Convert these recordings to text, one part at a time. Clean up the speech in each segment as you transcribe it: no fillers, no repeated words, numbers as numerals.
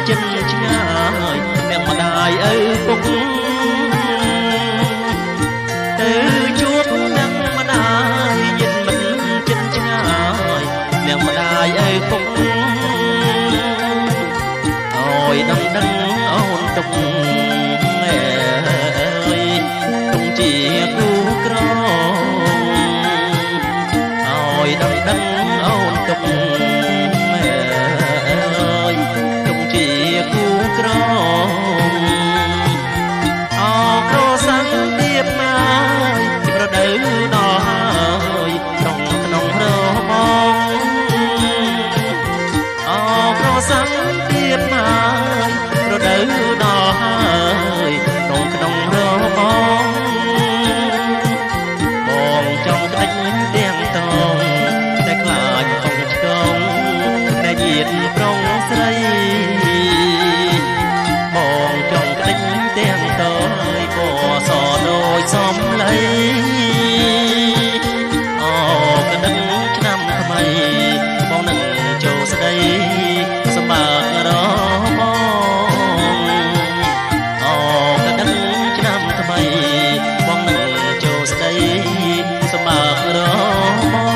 ចិនឆ្ងាយអ្នកម្ដាយឪពុកទៅជួបអ្នកម្ដាយយិនមិនចិនឆ្ងាយអ្នកម្ដាយឪពុកអើយដឹងអូនទុកអើយទុកជាគូក្រអើយដឹងអូនទុកក្រអក្រសាំងទៀតមកប្រដៅដល់ហើយក្នុងរបងអក្រសាំងទៀតមកប្រដៅដល់ហើយក្នុងរបងបងចង់ក្តិចទាំងតងតែខ្លាចកងឆ្កងតែយាតប្រុងស្រីទាំងតើពណ៌សដូចសំឡីអូកណ្ដឹងឆ្នាំថ្មីបងនឹងចូលស្ដីសម្បើករបងអូកណ្ដឹងឆ្នាំថ្មីបងនឹងចូលស្ដីសម្បើករបង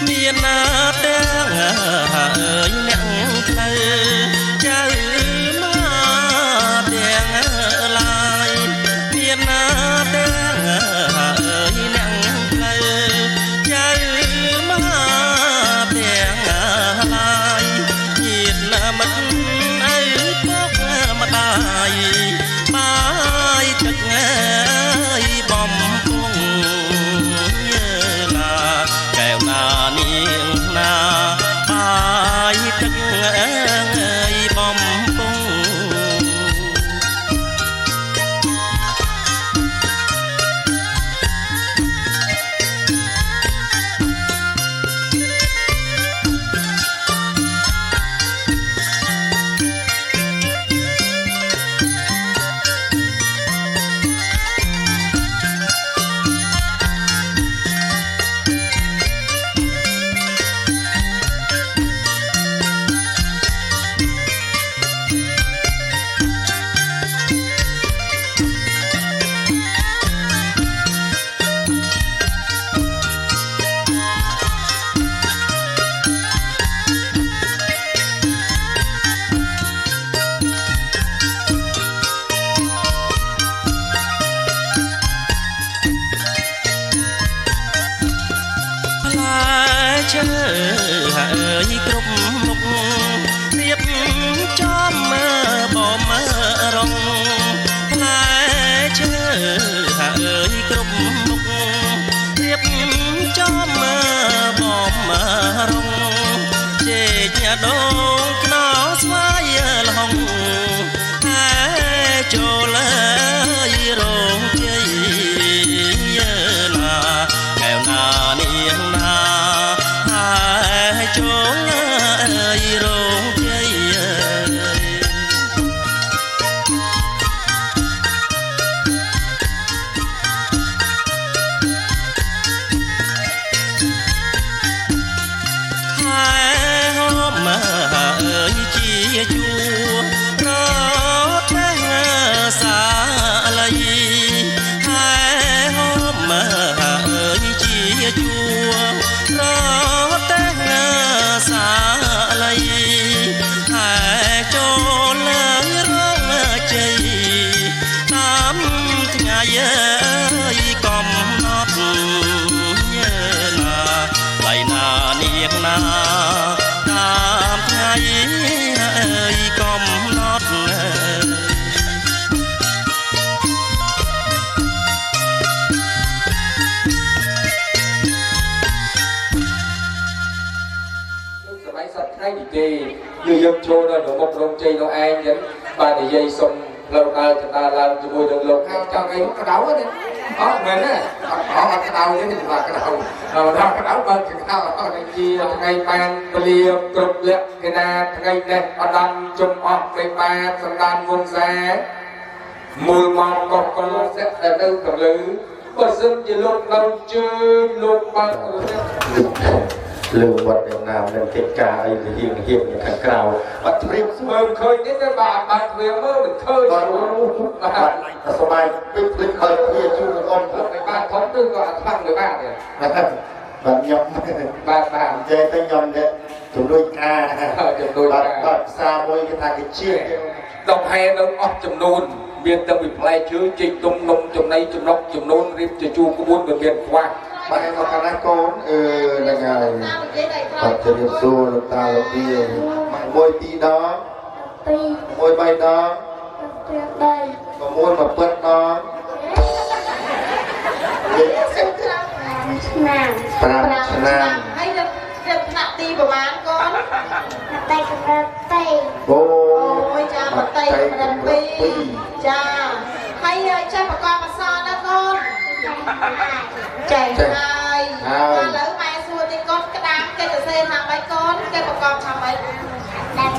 មានណាទាំងហើយអ្នកផ្លូវចៅមកទាំងឡាយមានណាទាំងហើយអ្នកផ្លូវចៅមកទាំងឡាយញាតិណាមិត្តឪពុកម្ដាយបាយទឹកហើយបំពង់កែវណានាងណាបា thì như dân chôn là một đồng chi nó ai nhấn bà thì dây xong lâu nay chúng ta làm cho môi trường lục cho cái cái đấu á đi mình á họ cái đầu cái là cái đầu cái đấu bên cái đầu cái chia ngày ban liệp cực liệp cái na ngày này ở đằng chung ọt cái ba sang đan vuông xa mùi màu cọc con sẽ là đâu cầm lứ bớt dân chỉ lúc lâu chưa lúc bao lương vật Việt Nam nên kết cả ấy hiền những thằng cào bắt riêng mơ khơi đến cái bà về mơ được khơi bà số bài biết khơi kia chú con cái ba thống tư gọi thằng người ba này bạn nhom bạn chơi tay nhom đấy chúng đôi ca chúng đôi bạn xa môi cái thằng cái chia đồng hay đồng óc chấm nôn miền tây bị play chứa trình tung nông chấm này chấm nóc chấm nôn riêng cho chú có muốn được miền qua bạn em có khả năng con là ngày bạn chơi điểm xu là ta là đi môi tí đó môi bay đó và môi mà bớt đó Nam hay là nặng ti của bạn con tay của tay ôi cha mặt tay của đàn ti cha hay cha bà con mà sao đó con chạy hai và lỡ mai xua thì con cái đám cây từ xe làm mấy con cây bà con làm mấy đàn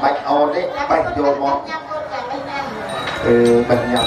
bạch on đấy bạch vô món bạch nhầm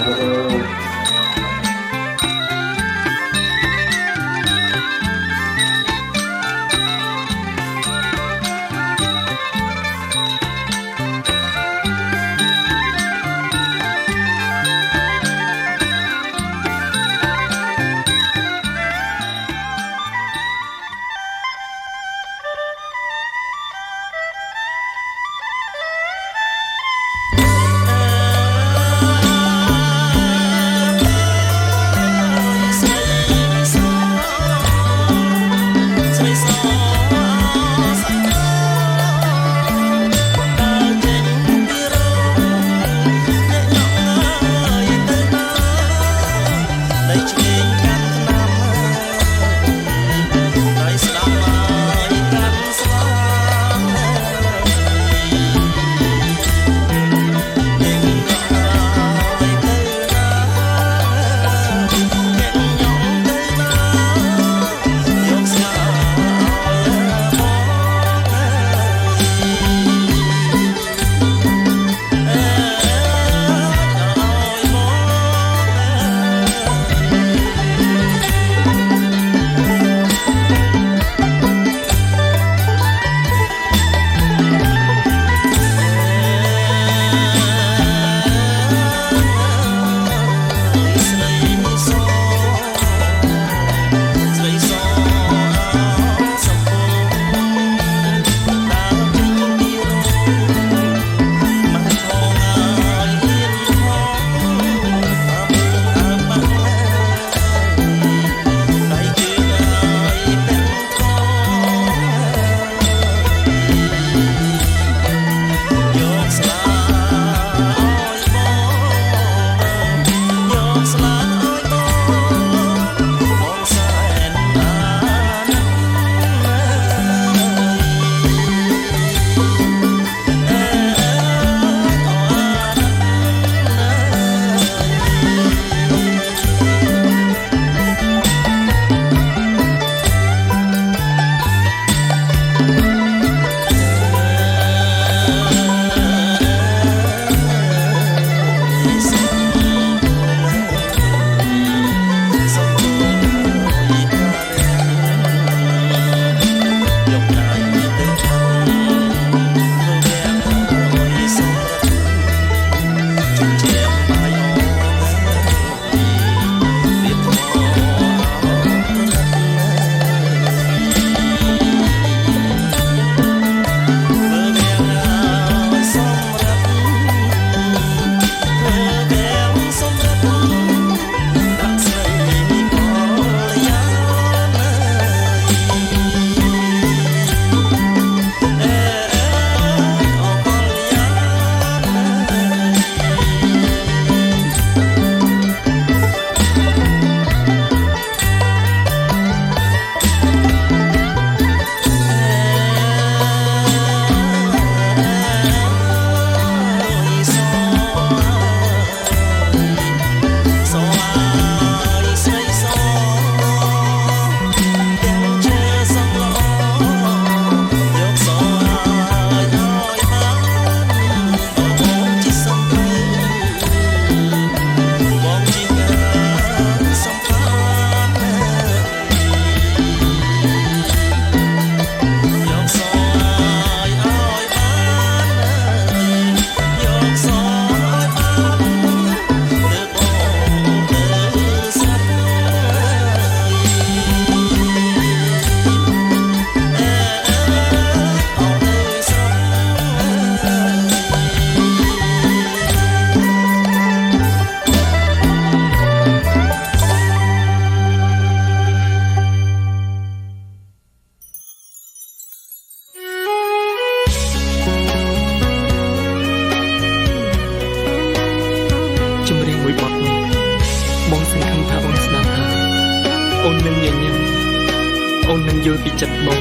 អូននឹងយល់ពីចិត្តបង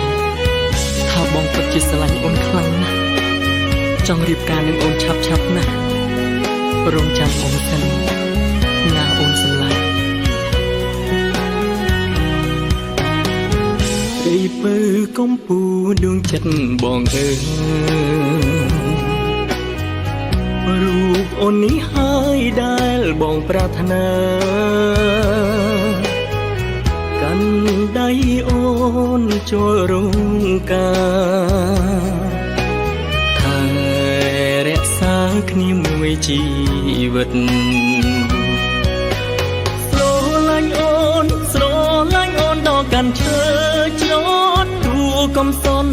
ថាបងពិតជាស្រឡាញ់អូនខ្លាំងណាស់ចង់រៀបការនឹងអូនឆាប់ណាស់រងចាំអូនសិនណាអូនសម្លាញ់រីពើកំពូដួងចិត្តបងអើយរូបអូននេះហើយដែលបងប្រាថ្នាកាន់ដៃអូនចូលរងការថែរក្សាគ្នាមួយជីវិតស្រឡាញ់អូនដល់កាន់ឈើជ្រត់ទួកំសន់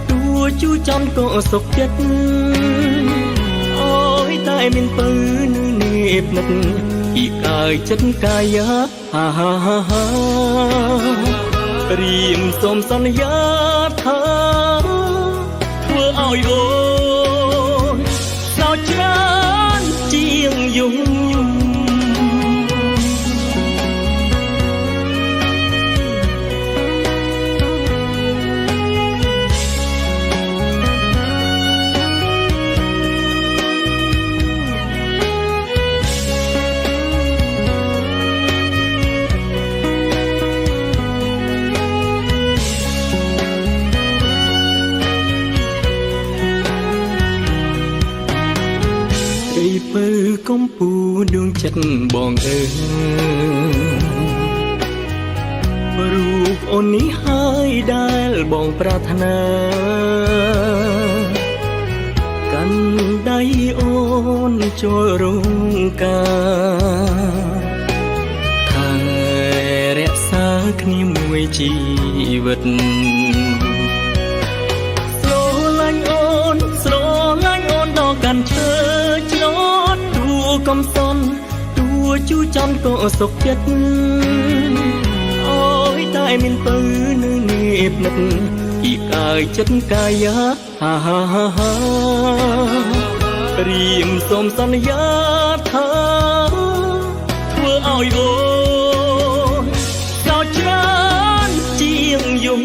ទួជូចន់ក៏សុខចិត្តអូយតែមានពើនៅនេះផ្នែកពីកាយចិត្តកាយារៀមសូមសន្យាថាធ្វើឲ្យអូនសោកច្រើនជាងយំពើកំពូដួងចិត្តបងអើយរូបអូននេះហើយដែលបងប្រាថ្នាកាន់ដៃអូនចូលរងការថែរក្សាគ្នាមួយជីវិតស្រឡាញ់អូនដល់កាន់ឈើកំសន់ទួជូចន់ក៏សុខចិត្តអូយតែមានពើនៅនេះផ្នែកពីកាយចិត្តកាយារៀមសូមសន្យាថាធ្វើឲ្យអូនសោកច្រើនជាងយំ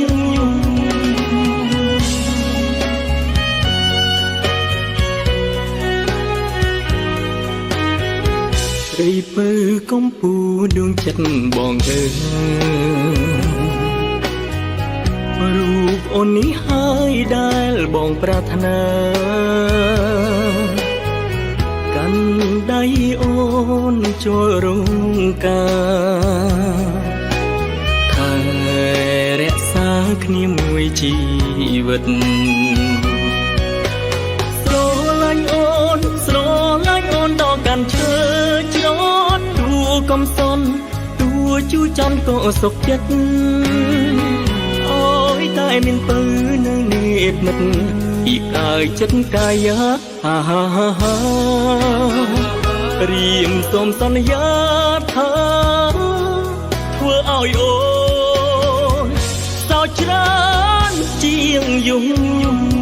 រីពើកំពូដួងចិត្តបងអើយរូបអូននេះហើយដែលបងប្រាថ្នាកាន់ដៃអូនចូលរងការថែរក្សាគ្នាមួយជីវិតស្រឡាញ់អូនដល់កាន់ឈើកំសន់ទួជូចន់ក៏សុខចិត្តអូយតែមានពើនៅនេះផ្នែកពីកាយចិត្តកាយារៀមសូមសន្យាថាធ្វើឲ្យអូនសោកច្រើនជាងយំ